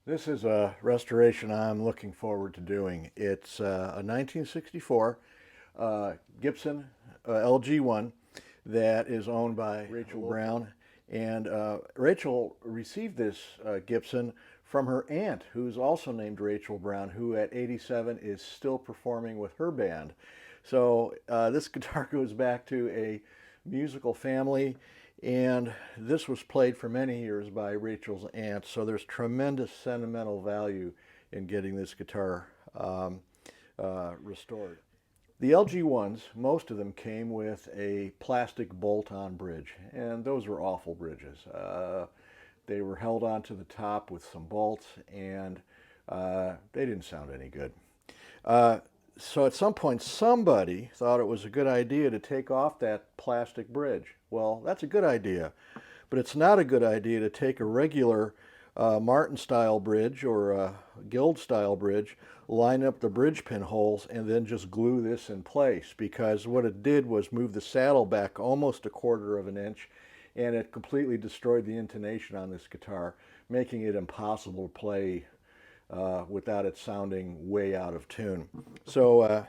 This is a restoration I'm looking forward to doing. It's a 1964 Gibson LG-1 that is owned by Rachel Brown. And Rachel received this Gibson from her aunt, who's also named Rachel Brown, who at 87 is still performing with her band. So this guitar goes back to a musical family, and this was played for many years by Rachel's aunt, so there's tremendous sentimental value in getting this guitar restored. The LG-1s, most of them came with a plastic bolt-on bridge, and those were awful bridges. They were held onto the top with some bolts, and they didn't sound any good. So at some point somebody thought it was a good idea to take off that plastic bridge. Well, that's a good idea, but it's not a good idea to take a regular Martin style bridge or a Guild style bridge, line up the bridge pin holes, and then just glue this in place, because what it did was move the saddle back almost a quarter of an inch, and it completely destroyed the intonation on this guitar, making it impossible to play without it sounding way out of tune. So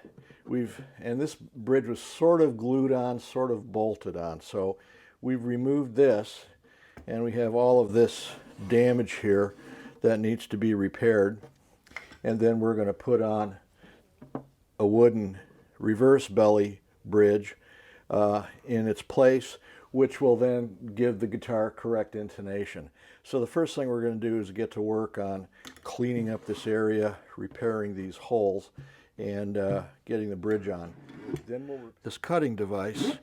and this bridge was sort of glued on, sort of bolted on. So we've removed this, and we have all of this damage here that needs to be repaired. And then we're going to put on a wooden reverse belly bridge in its place, which will then give the guitar correct intonation. So the first thing we're going to do is get to work on cleaning up this area, repairing these holes, and getting the bridge on. Then this cutting device,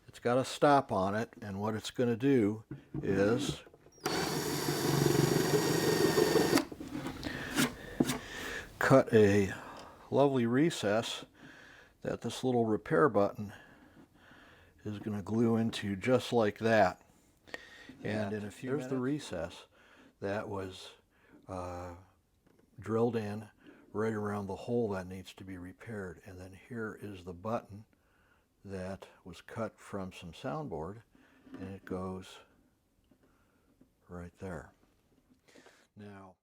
it's got a stop on it, and what it's going to do is cut a lovely recess that this little repair button is going to glue into, just like that. And in a few minutes, there's the recess that was drilled in right around the hole that needs to be repaired. And then here is the button that was cut from some soundboard, and it goes right there. Now,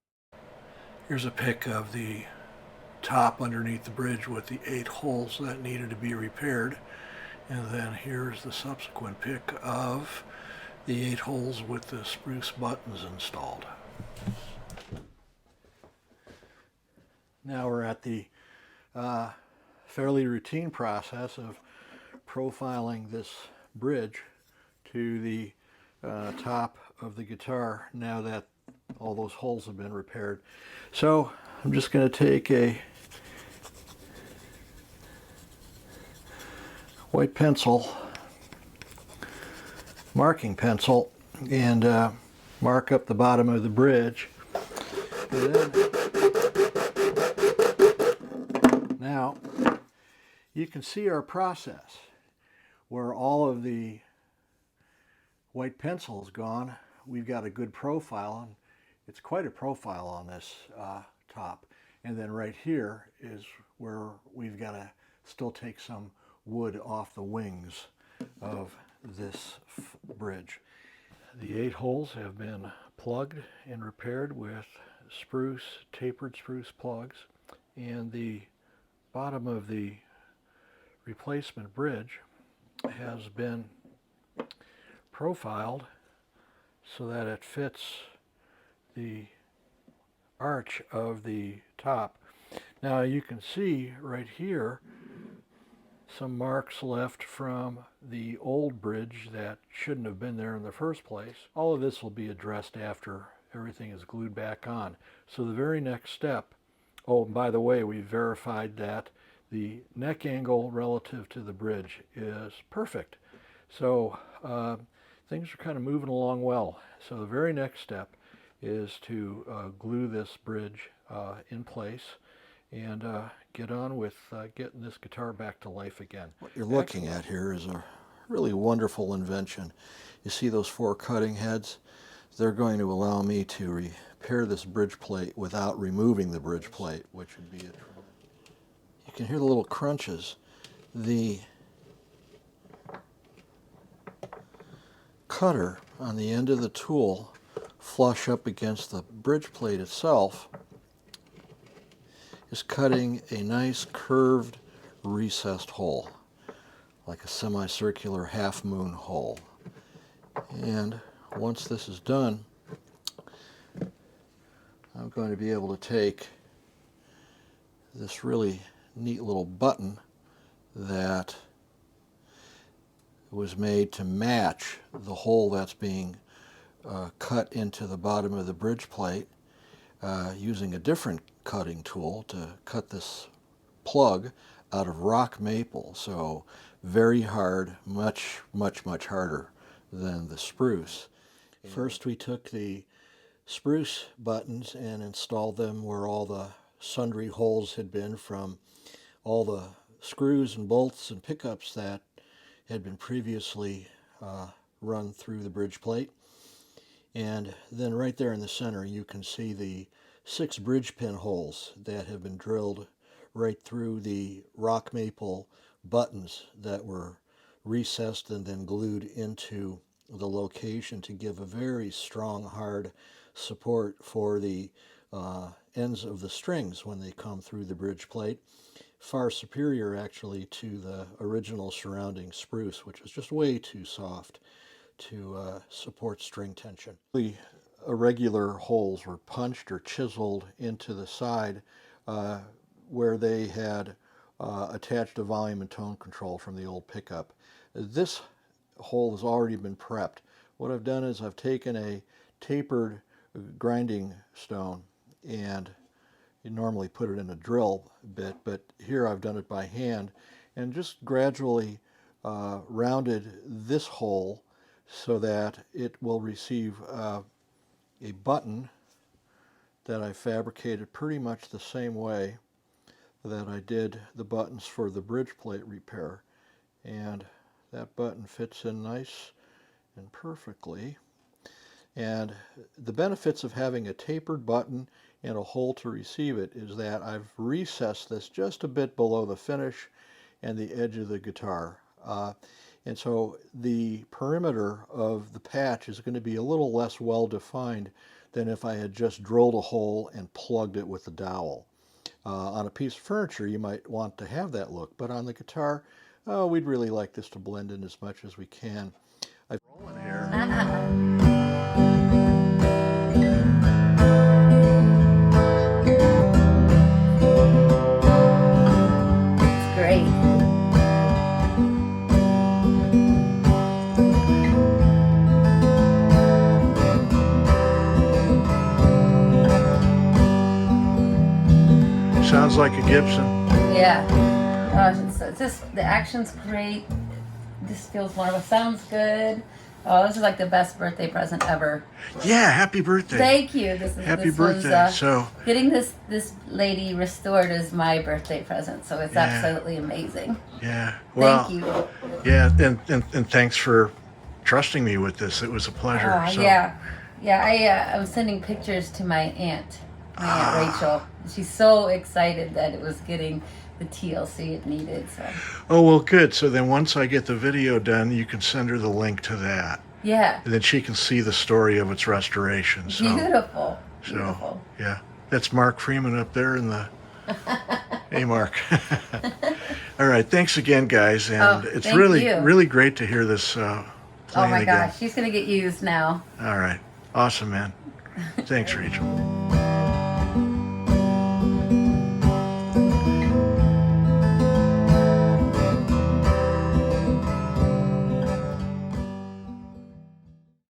here's a pic of the top underneath the bridge with the 8 holes that needed to be repaired. And then here's the subsequent pic of the 8 holes with the spruce buttons installed. Now we're at the fairly routine process of profiling this bridge to the top of the guitar now that all those holes have been repaired. So I'm just going to take a white pencil, marking pencil, and mark up the bottom of the bridge. And then, now you can see our process where all of the white pencil is gone. We've got a good profile, and it's quite a profile on this top. And then right here is where we've got to still take some wood off the wings of this bridge. The 8 holes have been plugged and repaired with spruce, tapered spruce plugs, and the bottom of the replacement bridge has been profiled so that it fits the arch of the top. Now you can see right here some marks left from the old bridge that shouldn't have been there in the first place. All of this will be addressed after everything is glued back on. So the very next step, oh, and by the way, we verified that the neck angle relative to the bridge is perfect. So things are kind of moving along well. So the very next step is to glue this bridge in place and get on with getting this guitar back to life again. What you're looking at here is a really wonderful invention. You see those 4 cutting heads? They're going to allow me to repair this bridge plate without removing the bridge plate, which would be you can hear the little crunches. The cutter on the end of the tool flush up against the bridge plate itself is cutting a nice curved recessed hole, like a semicircular half-moon hole. And once this is done, I'm going to be able to take this really neat little button that was made to match the hole that's being cut into the bottom of the bridge plate, using a different cutting tool to cut this plug out of rock maple. So very hard, much harder than the spruce. First we took the spruce buttons and installed them where all the sundry holes had been from all the screws and bolts and pickups that had been previously run through the bridge plate. And then right there in the center you can see the 6 bridge pin holes that have been drilled right through the rock maple buttons that were recessed and then glued into the location to give a very strong, hard support for the ends of the strings when they come through the bridge plate. Far superior actually to the original surrounding spruce, which was just way too soft to support string tension. The irregular holes were punched or chiseled into the side where they had attached a volume and tone control from the old pickup. This hole has already been prepped. What I've done is I've taken a tapered grinding stone, and you normally put it in a drill bit, but here I've done it by hand and just gradually rounded this hole so that it will receive a button that I fabricated pretty much the same way that I did the buttons for the bridge plate repair. And that button fits in nice and perfectly. And the benefits of having a tapered button and a hole to receive it is that I've recessed this just a bit below the finish and the edge of the guitar. And so the perimeter of the patch is going to be a little less well defined than if I had just drilled a hole and plugged it with the dowel. On a piece of furniture you might want to have that look, but on the guitar, we'd really like this to blend in as much as we can. I'm rolling here. Great. Sounds like a Gibson. Yeah. It's just the action's great. This feels wonderful. Sounds good. Oh, this is like the best birthday present ever. Yeah, happy birthday. Thank you. Happy birthday. So getting this lady restored is my birthday present, so it's absolutely amazing. Yeah. Well, thank you. Yeah, and thanks for trusting me with this. It was a pleasure. Yeah. I was sending pictures to my aunt Rachel. She's so excited that it was getting the TLC it needed. So. Oh, well, good. So then once I get the video done, you can send her the link to that. Yeah. And then she can see the story of its restoration. So, Beautiful. So, yeah. That's Mark Freeman up there in the... Hey, Mark. All right. Thanks again, guys. And it's really great to hear this playing Oh, my again. gosh. She's going to get used now. All right. Awesome, man. Thanks, Rachel.